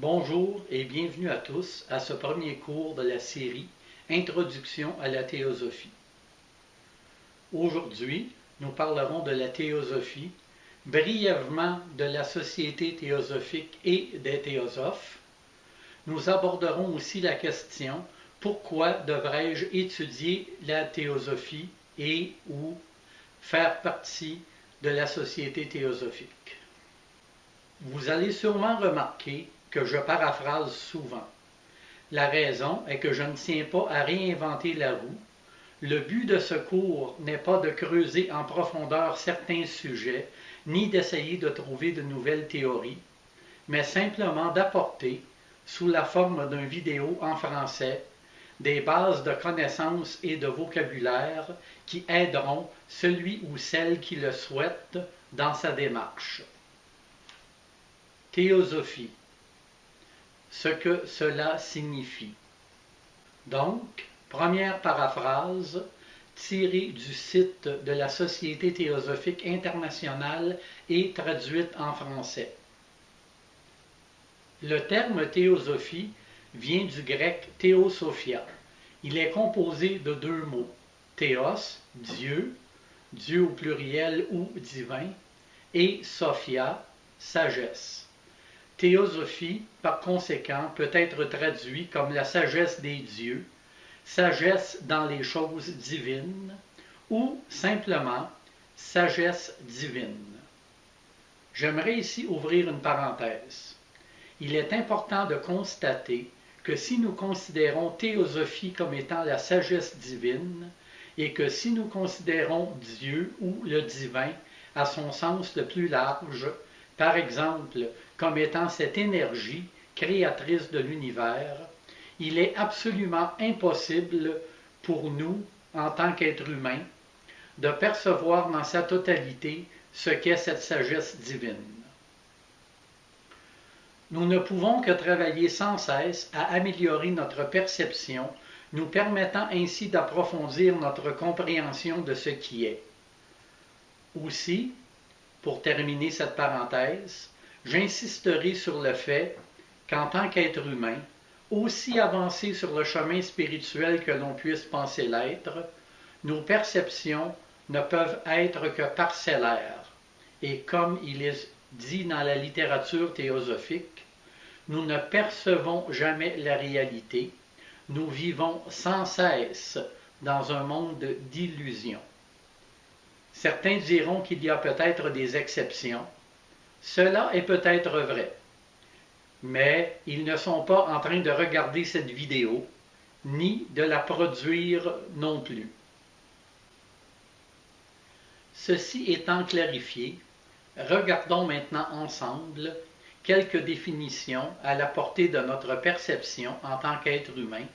Bonjour et bienvenue à tous à ce premier cours de la série Introduction à la théosophie. Aujourd'hui, nous parlerons de la théosophie, brièvement de la société théosophique et des théosophes. Nous aborderons aussi la question « Pourquoi devrais-je étudier la théosophie et ou faire partie de la société théosophique ?» Vous allez sûrement remarquer que je paraphrase souvent. La raison est que je ne tiens pas à réinventer la roue. Le but de ce cours n'est pas de creuser en profondeur certains sujets, ni d'essayer de trouver de nouvelles théories, mais simplement d'apporter, sous la forme d'une vidéo en français, des bases de connaissances et de vocabulaire qui aideront celui ou celle qui le souhaite dans sa démarche. Théosophie. Ce que cela signifie. Donc, première paraphrase tirée du site de la Société théosophique internationale et traduite en français. Le terme théosophie vient du grec théosophia. Il est composé de deux mots, théos, Dieu, Dieu au pluriel ou divin, et sophia, sagesse. Théosophie, par conséquent, peut être traduit comme la sagesse des dieux, sagesse dans les choses divines, ou simplement sagesse divine. J'aimerais ici ouvrir une parenthèse. Il est important de constater que si nous considérons théosophie comme étant la sagesse divine, et que si nous considérons Dieu ou le divin à son sens le plus large, par exemple, comme étant cette énergie créatrice de l'univers, il est absolument impossible pour nous, en tant qu'êtres humains, de percevoir dans sa totalité ce qu'est cette sagesse divine. Nous ne pouvons que travailler sans cesse à améliorer notre perception, nous permettant ainsi d'approfondir notre compréhension de ce qui est. Aussi, pour terminer cette parenthèse, j'insisterai sur le fait qu'en tant qu'être humain, aussi avancé sur le chemin spirituel que l'on puisse penser l'être, nos perceptions ne peuvent être que parcellaires. Et comme il est dit dans la littérature théosophique, nous ne percevons jamais la réalité, nous vivons sans cesse dans un monde d'illusions. Certains diront qu'il y a peut-être des exceptions. Cela est peut-être vrai. Mais ils ne sont pas en train de regarder cette vidéo, ni de la produire non plus. Ceci étant clarifié, regardons maintenant ensemble quelques définitions à la portée de notre perception en tant qu'être humain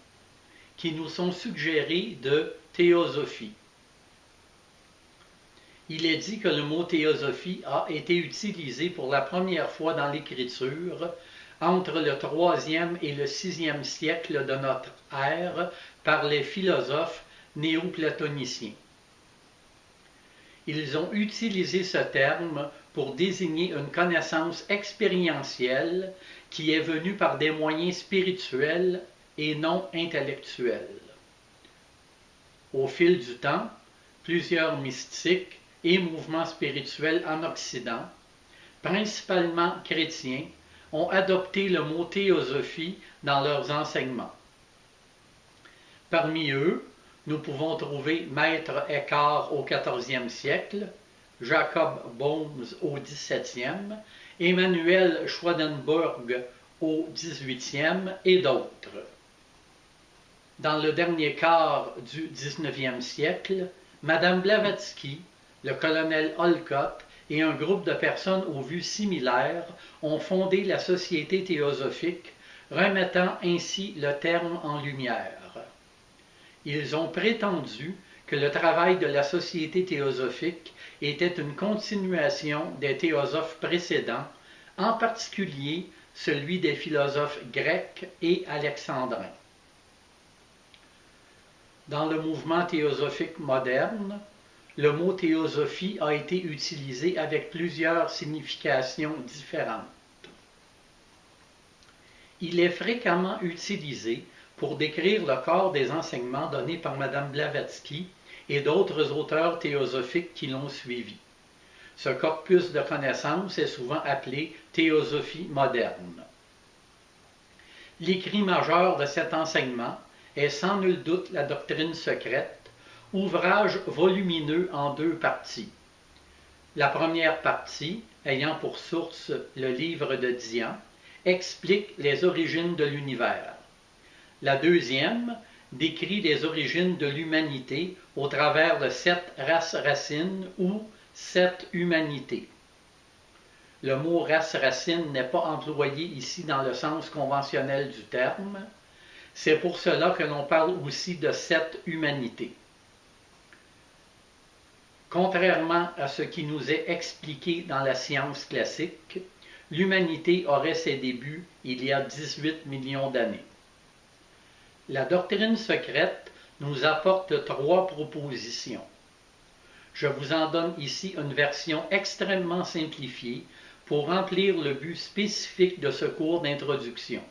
qui nous sont suggérées de théosophie. Il est dit que le mot théosophie a été utilisé pour la première fois dans l'Écriture entre le 3e et le 6e siècle de notre ère par les philosophes néoplatoniciens. Ils ont utilisé ce terme pour désigner une connaissance expérientielle qui est venue par des moyens spirituels et non intellectuels. Au fil du temps, plusieurs mystiques et mouvements spirituels en Occident, principalement chrétiens, ont adopté le mot théosophie dans leurs enseignements. Parmi eux, nous pouvons trouver Maître Eckhart au XIVe siècle, Jacob Boehme au XVIIe, Emanuel Swedenborg au XVIIIe et d'autres. Dans le dernier quart du XIXe siècle, Madame Blavatsky, le colonel Olcott et un groupe de personnes aux vues similaires ont fondé la Société théosophique, remettant ainsi le terme en lumière. Ils ont prétendu que le travail de la Société théosophique était une continuation des théosophes précédents, en particulier celui des philosophes grecs et alexandrins. Dans le mouvement théosophique moderne, le mot théosophie a été utilisé avec plusieurs significations différentes. Il est fréquemment utilisé pour décrire le corps des enseignements donnés par Mme Blavatsky et d'autres auteurs théosophiques qui l'ont suivi. Ce corpus de connaissances est souvent appelé théosophie moderne. L'écrit majeur de cet enseignement est sans nul doute la doctrine secrète, ouvrage volumineux en 2 parties. La première partie, ayant pour source le livre de Dian, explique les origines de l'univers. La deuxième décrit les origines de l'humanité au travers de 7 races racines ou 7 humanités. Le mot race racine n'est pas employé ici dans le sens conventionnel du terme. C'est pour cela que l'on parle aussi de 7 humanités. Contrairement à ce qui nous est expliqué dans la science classique, l'humanité aurait ses débuts il y a 18 millions d'années. La doctrine secrète nous apporte 3 propositions. Je vous en donne ici une version extrêmement simplifiée pour remplir le but spécifique de ce cours d'introduction.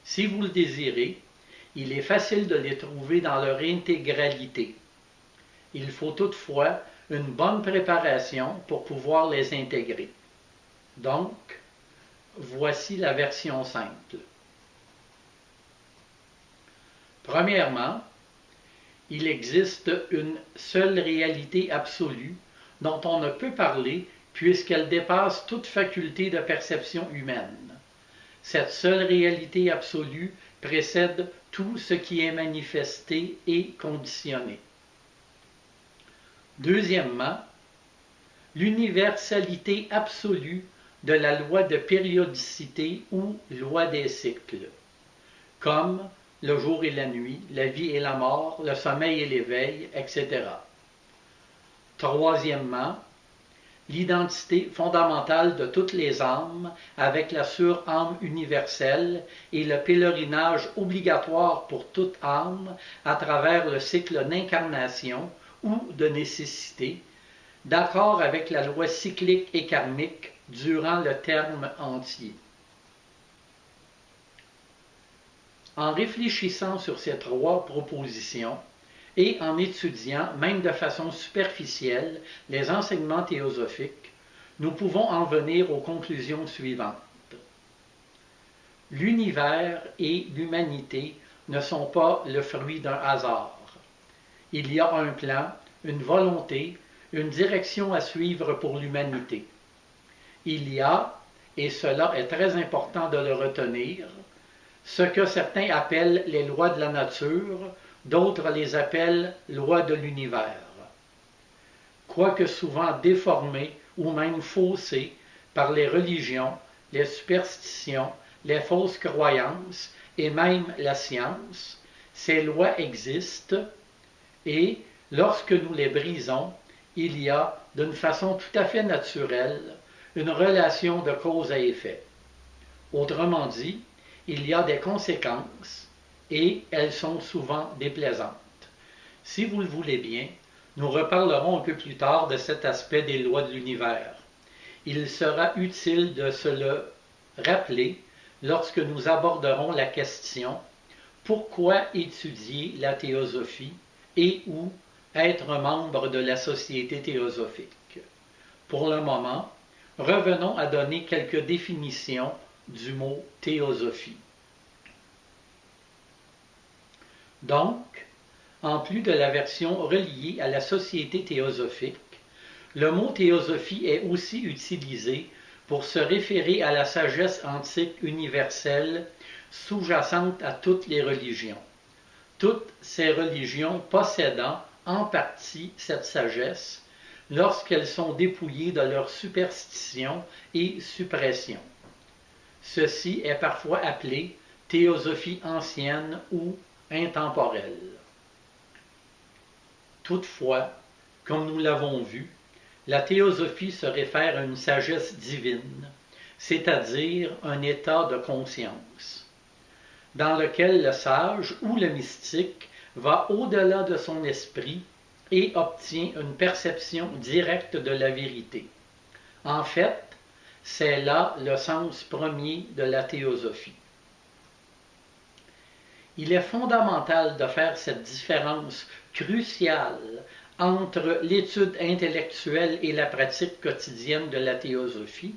Si vous le désirez, il est facile de les trouver dans leur intégralité. Il faut toutefois une bonne préparation pour pouvoir les intégrer. Donc, voici la version simple. Premièrement, il existe une seule réalité absolue dont on ne peut parler puisqu'elle dépasse toute faculté de perception humaine. Cette seule réalité absolue précède tout ce qui est manifesté et conditionné. Deuxièmement, l'universalité absolue de la loi de périodicité ou loi des cycles, comme le jour et la nuit, la vie et la mort, le sommeil et l'éveil, etc. Troisièmement, l'identité fondamentale de toutes les âmes avec la surâme universelle et le pèlerinage obligatoire pour toute âme à travers le cycle d'incarnation ou de nécessité, d'accord avec la loi cyclique et karmique durant le terme entier. En réfléchissant sur ces 3 propositions et en étudiant, même de façon superficielle, les enseignements théosophiques, nous pouvons en venir aux conclusions suivantes. L'univers et l'humanité ne sont pas le fruit d'un hasard. Il y a un plan, une volonté, une direction à suivre pour l'humanité. Il y a, et cela est très important de le retenir, ce que certains appellent les lois de la nature, d'autres les appellent lois de l'univers. Quoique souvent déformées ou même faussées par les religions, les superstitions, les fausses croyances et même la science, ces lois existent et, lorsque nous les brisons, il y a, d'une façon tout à fait naturelle, une relation de cause à effet. Autrement dit, il y a des conséquences et elles sont souvent déplaisantes. Si vous le voulez bien, nous reparlerons un peu plus tard de cet aspect des lois de l'univers. Il sera utile de se le rappeler lorsque nous aborderons la question « Pourquoi étudier la théosophie et ou être membre de la Société théosophique ?» Pour le moment, revenons à donner quelques définitions du mot théosophie. Donc, en plus de la version reliée à la Société théosophique, le mot théosophie est aussi utilisé pour se référer à la sagesse antique universelle sous-jacente à toutes les religions. Toutes ces religions possédant en partie cette sagesse lorsqu'elles sont dépouillées de leurs superstitions et suppressions. Ceci est parfois appelé théosophie ancienne ou intemporelle. Toutefois, comme nous l'avons vu, la théosophie se réfère à une sagesse divine, c'est-à-dire un état de conscience, dans lequel le sage ou le mystique va au-delà de son esprit et obtient une perception directe de la vérité. En fait, c'est là le sens premier de la théosophie. Il est fondamental de faire cette différence cruciale entre l'étude intellectuelle et la pratique quotidienne de la théosophie,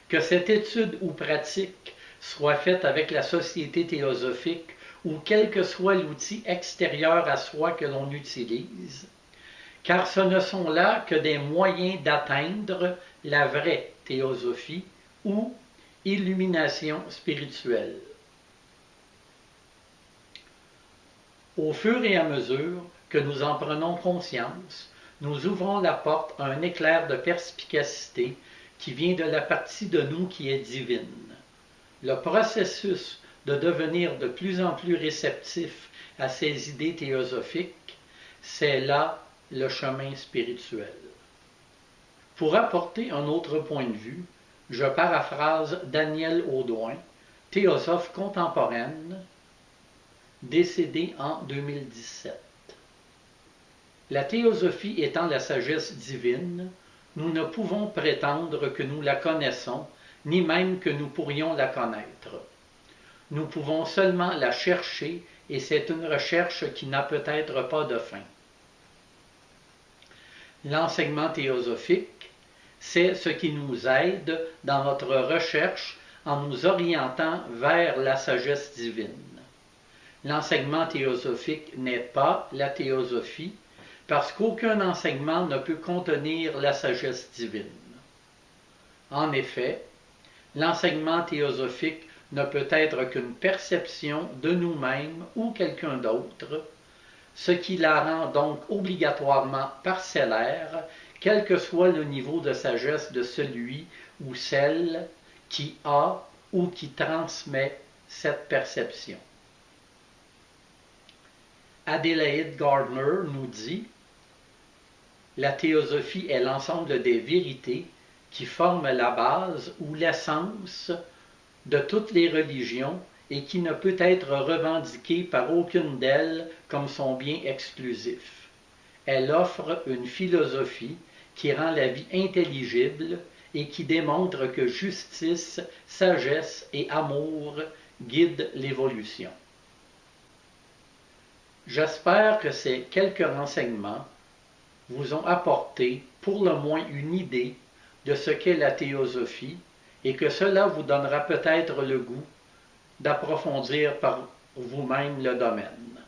que cette étude ou pratique soit faite avec la société théosophique ou quel que soit l'outil extérieur à soi que l'on utilise, car ce ne sont là que des moyens d'atteindre la vraie théosophie ou illumination spirituelle. Au fur et à mesure que nous en prenons conscience, nous ouvrons la porte à un éclair de perspicacité qui vient de la partie de nous qui est divine. Le processus de devenir de plus en plus réceptif à ces idées théosophiques, c'est là le chemin spirituel. Pour apporter un autre point de vue, je paraphrase Danielle Audouin, théosophe contemporaine, décédée en 2017. La théosophie étant la sagesse divine, nous ne pouvons prétendre que nous la connaissons, ni même que nous pourrions la connaître. Nous pouvons seulement la chercher, et c'est une recherche qui n'a peut-être pas de fin. L'enseignement théosophique, c'est ce qui nous aide dans notre recherche en nous orientant vers la sagesse divine. L'enseignement théosophique n'est pas la théosophie, parce qu'aucun enseignement ne peut contenir la sagesse divine. En effet, l'enseignement théosophique ne peut être qu'une perception de nous-mêmes ou quelqu'un d'autre, ce qui la rend donc obligatoirement parcellaire, quel que soit le niveau de sagesse de celui ou celle qui a ou qui transmet cette perception. Adélaïde Gardner nous dit « La théosophie est l'ensemble des vérités qui forment la base ou l'essence de toutes les religions et qui ne peut être revendiquée par aucune d'elles comme son bien exclusif. Elle offre une philosophie qui rend la vie intelligible et qui démontre que justice, sagesse et amour guident l'évolution. » J'espère que ces quelques renseignements vous ont apporté pour le moins une idée de ce qu'est la théosophie et que cela vous donnera peut-être le goût d'approfondir par vous-même le domaine.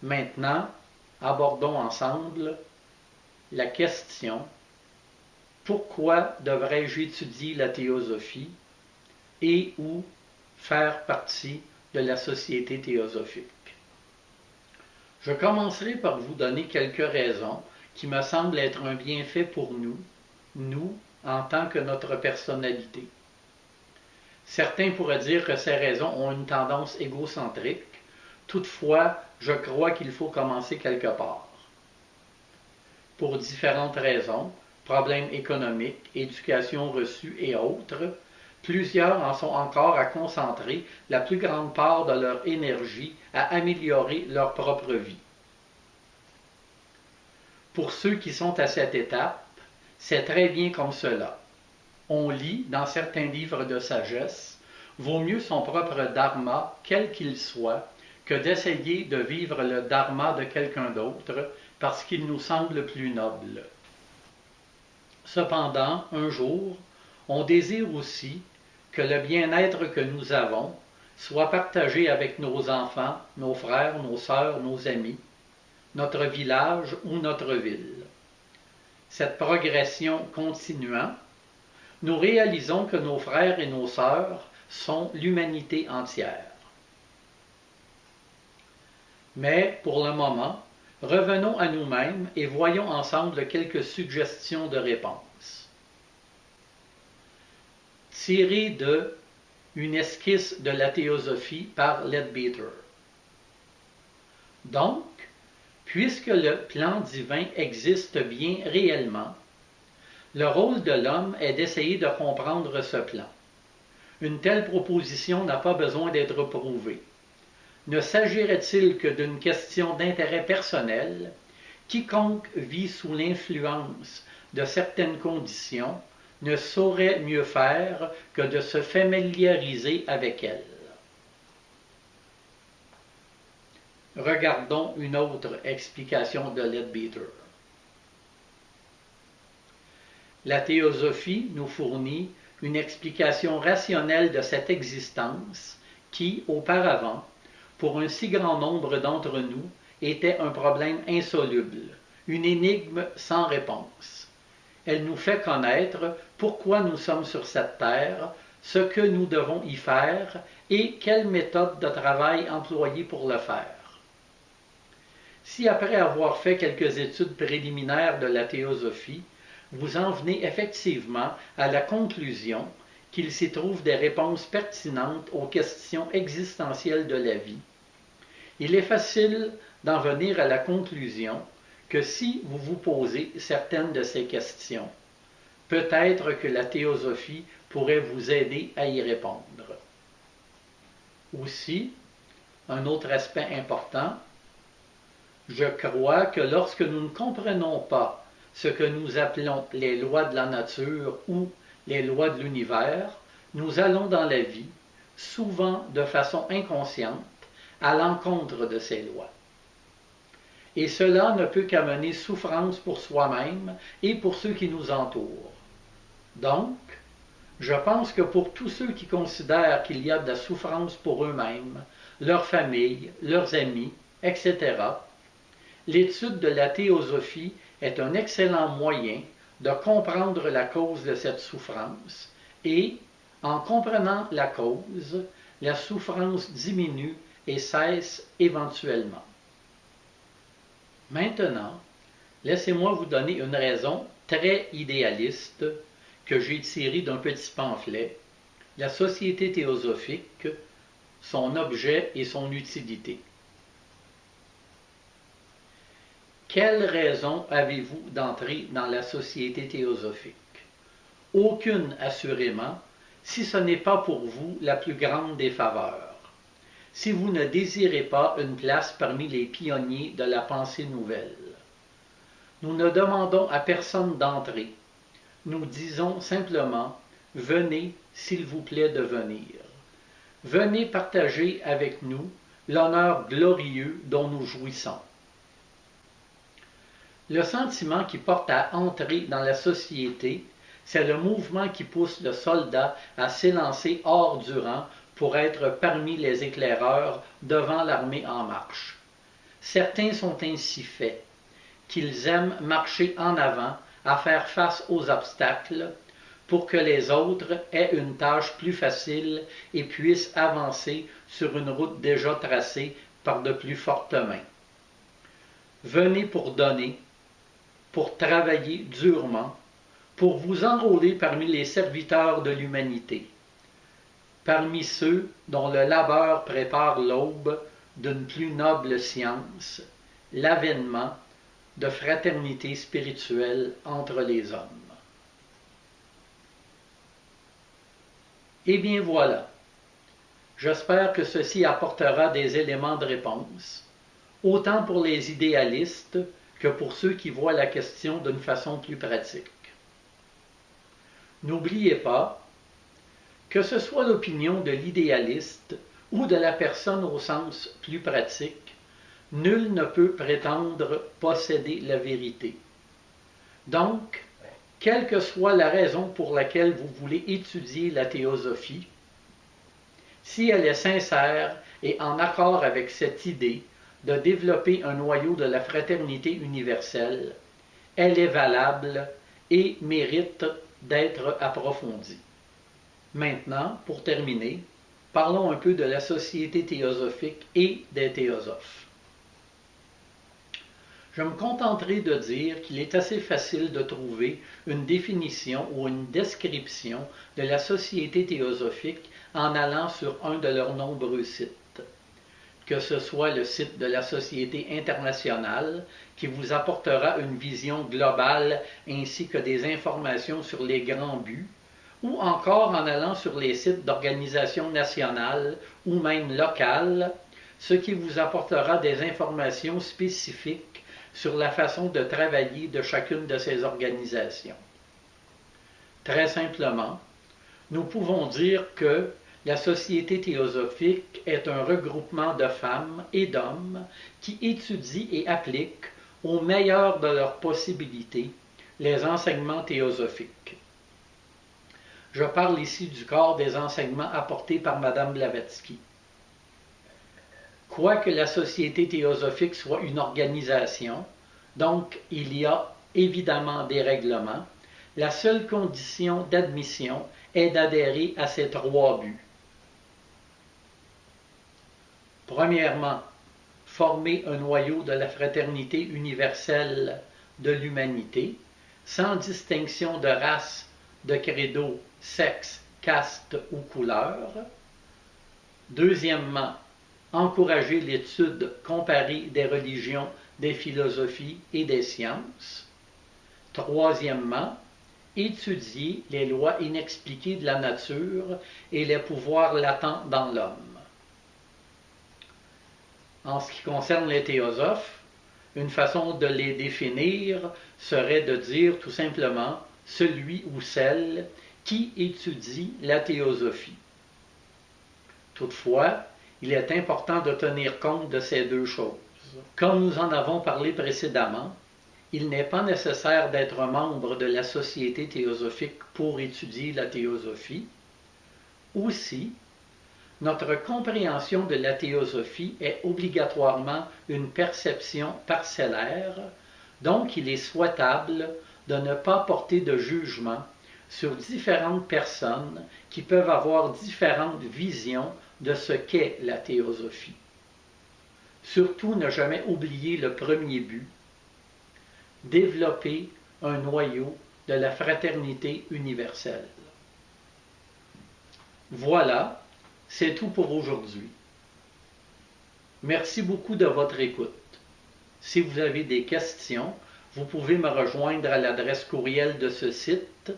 Maintenant, abordons ensemble la question « Pourquoi devrais-je étudier la théosophie et ou faire partie de la société théosophique ?» Je commencerai par vous donner quelques raisons qui me semblent être un bienfait pour nous, en tant que notre personnalité. Certains pourraient dire que ces raisons ont une tendance égocentrique, toutefois, je crois qu'il faut commencer quelque part. Pour différentes raisons, problèmes économiques, éducation reçue et autres, plusieurs en sont encore à concentrer la plus grande part de leur énergie à améliorer leur propre vie. Pour ceux qui sont à cette étape, c'est très bien comme cela. On lit dans certains livres de sagesse, vaut mieux son propre dharma, quel qu'il soit, que d'essayer de vivre le dharma de quelqu'un d'autre parce qu'il nous semble plus noble. Cependant, un jour, on désire aussi que le bien-être que nous avons soit partagé avec nos enfants, nos frères, nos sœurs, nos amis, notre village ou notre ville. Cette progression continuant, nous réalisons que nos frères et nos sœurs sont l'humanité entière. Mais, pour le moment, revenons à nous-mêmes et voyons ensemble quelques suggestions de réponse. Tirées de Une esquisse de la théosophie par Leadbeater. Donc, puisque le plan divin existe bien réellement, le rôle de l'homme est d'essayer de comprendre ce plan. Une telle proposition n'a pas besoin d'être prouvée. Ne s'agirait-il que d'une question d'intérêt personnel? Quiconque vit sous l'influence de certaines conditions ne saurait mieux faire que de se familiariser avec elles. Regardons une autre explication de Leadbeater. La théosophie nous fournit une explication rationnelle de cette existence qui, auparavant, pour un si grand nombre d'entre nous, était un problème insoluble, une énigme sans réponse. Elle nous fait connaître pourquoi nous sommes sur cette terre, ce que nous devons y faire et quelle méthode de travail employer pour le faire. Si après avoir fait quelques études préliminaires de la théosophie, vous en venez effectivement à la conclusion qu'il s'y trouve des réponses pertinentes aux questions existentielles de la vie, il est facile d'en venir à la conclusion que si vous vous posez certaines de ces questions, peut-être que la théosophie pourrait vous aider à y répondre. Aussi, un autre aspect important, je crois que lorsque nous ne comprenons pas ce que nous appelons les lois de la nature ou les lois de l'univers, nous allons dans la vie, souvent de façon inconsciente, à l'encontre de ces lois. Et cela ne peut qu'amener souffrance pour soi-même et pour ceux qui nous entourent. Donc, je pense que pour tous ceux qui considèrent qu'il y a de la souffrance pour eux-mêmes, leur famille, leurs amis, etc., l'étude de la théosophie est un excellent moyen de comprendre la cause de cette souffrance et, en comprenant la cause, la souffrance diminue et cesse éventuellement. Maintenant, laissez-moi vous donner une raison très idéaliste que j'ai tirée d'un petit pamphlet, La Société théosophique, son objet et son utilité. Quelle raison avez-vous d'entrer dans la Société théosophique? Aucune, assurément, si ce n'est pas pour vous la plus grande des faveurs. Si vous ne désirez pas une place parmi les pionniers de la pensée nouvelle. Nous ne demandons à personne d'entrer. Nous disons simplement « Venez, s'il vous plaît, de venir. Venez partager avec nous l'honneur glorieux dont nous jouissons. » Le sentiment qui porte à entrer dans la société, c'est le mouvement qui pousse le soldat à s'élancer hors du rang pour être parmi les éclaireurs devant l'armée en marche. Certains sont ainsi faits, qu'ils aiment marcher en avant à faire face aux obstacles pour que les autres aient une tâche plus facile et puissent avancer sur une route déjà tracée par de plus fortes mains. Venez pour donner, pour travailler durement, pour vous enrôler parmi les serviteurs de l'humanité, parmi ceux dont le labeur prépare l'aube d'une plus noble science, l'avènement de fraternité spirituelle entre les hommes. Eh bien voilà, j'espère que ceci apportera des éléments de réponse, autant pour les idéalistes que pour ceux qui voient la question d'une façon plus pratique. N'oubliez pas, que ce soit l'opinion de l'idéaliste ou de la personne au sens plus pratique, nul ne peut prétendre posséder la vérité. Donc, quelle que soit la raison pour laquelle vous voulez étudier la théosophie, si elle est sincère et en accord avec cette idée de développer un noyau de la fraternité universelle, elle est valable et mérite d'être approfondie. Maintenant, pour terminer, parlons un peu de la société théosophique et des théosophes. Je me contenterai de dire qu'il est assez facile de trouver une définition ou une description de la société théosophique en allant sur un de leurs nombreux sites. Que ce soit le site de la Société internationale, qui vous apportera une vision globale ainsi que des informations sur les grands buts, ou encore en allant sur les sites d'organisations nationales ou même locales, ce qui vous apportera des informations spécifiques sur la façon de travailler de chacune de ces organisations. Très simplement, nous pouvons dire que La Société théosophique est un regroupement de femmes et d'hommes qui étudient et appliquent au meilleur de leurs possibilités les enseignements théosophiques. Je parle ici du corps des enseignements apportés par Mme Blavatsky. Quoique la Société théosophique soit une organisation, donc il y a évidemment des règlements, la seule condition d'admission est d'adhérer à ces 3 buts. Premièrement, former un noyau de la fraternité universelle de l'humanité, sans distinction de race, de credo, sexe, caste ou couleur. Deuxièmement, encourager l'étude comparée des religions, des philosophies et des sciences. Troisièmement, étudier les lois inexpliquées de la nature et les pouvoirs latents dans l'homme. En ce qui concerne les théosophes, une façon de les définir serait de dire tout simplement celui ou celle qui étudie la théosophie. Toutefois, il est important de tenir compte de ces 2 choses. Comme nous en avons parlé précédemment, il n'est pas nécessaire d'être membre de la Société théosophique pour étudier la théosophie. Aussi, notre compréhension de la théosophie est obligatoirement une perception parcellaire, donc il est souhaitable de ne pas porter de jugement sur différentes personnes qui peuvent avoir différentes visions de ce qu'est la théosophie. Surtout, ne jamais oublier le premier but, développer un noyau de la fraternité universelle. Voilà, c'est tout pour aujourd'hui. Merci beaucoup de votre écoute. Si vous avez des questions, vous pouvez me rejoindre à l'adresse courriel de ce site.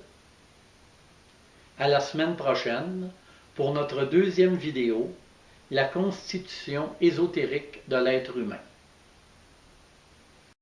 À la semaine prochaine pour notre 2e vidéo, la constitution ésotérique de l'être humain.